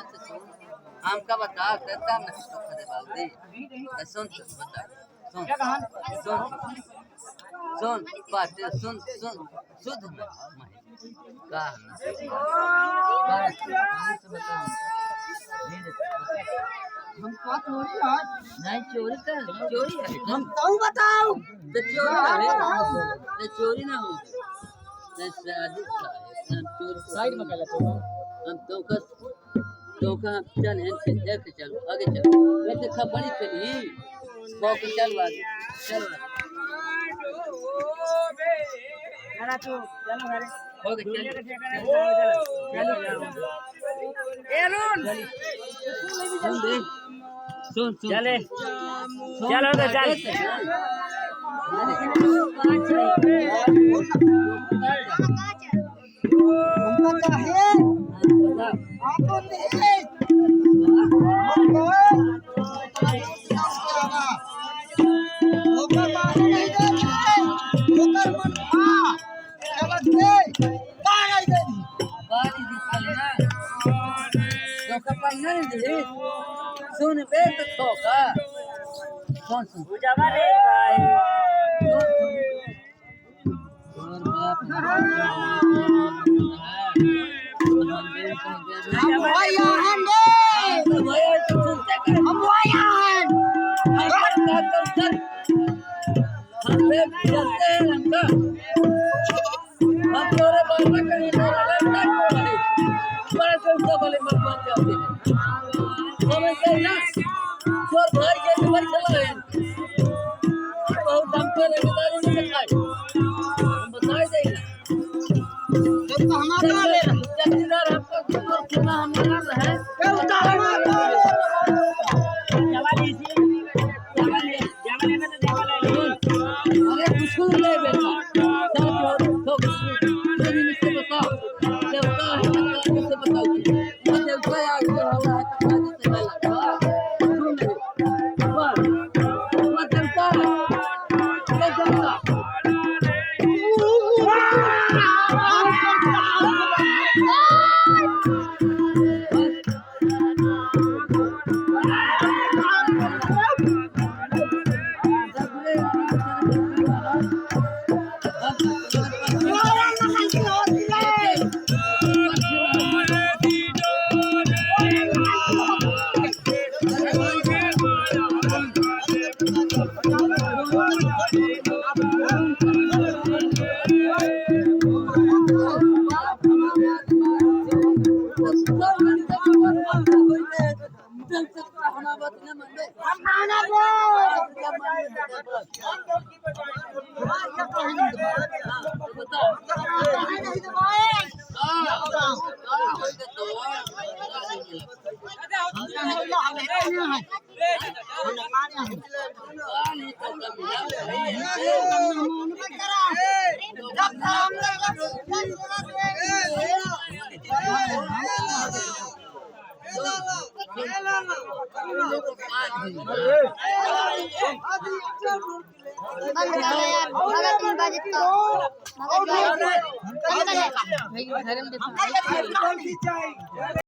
हमका बता करता मैं खदे बाबूजी सुन बता सुन सुन सुन बात सुन सुन सुध में का हम का चोरी है नहीं चोरी कर चोरी है हम तो बताओ तो चोरी ना तो चोरी ना हो शादी का चोरी साइड में कर लेते हो हम तो का चल है देख चल आगे चल वैसे खबड़ी चली सौ को चल आगे चल चला तू चलो घरे हो गए चलो एरुन सुन दे सुन सुन चले चलो तो चल हमको चाहे आपको नहीं होकर पानी नहीं देते होकर मन खा चलत दे का नहीं देनी बारी दिखल ना तो का पर नहीं दे सुन बे तो ठोका सुन सुन बुझावा रे भाई और बाप हम भैया हैं रे भैया तो सुनते कर हम भैया हैं हम चलते हैं हमका हम तोरे बाबा कहीं तोरा लगता है बड़ा चलता बोले मत मान जाते हैं समझ गए ना छोड़ भाई के ऊपर चला है बहुत हम पे रेगदारी नहीं दिखाई हम बताए देंगे जब तो हमारा ले जमींदार हमको और खेला हमारा है क्या उतारना जवानी सी जवानी में तो जवानी ले अरे कुछ ले बेटा तो मुझसे बताओ देवता है मुझसे बताओ देवता आ गया हुआ है तो से लगा सुन ले पर देवता है क्या देवता बंद कर दे यार मगर 3 बजे तो मगर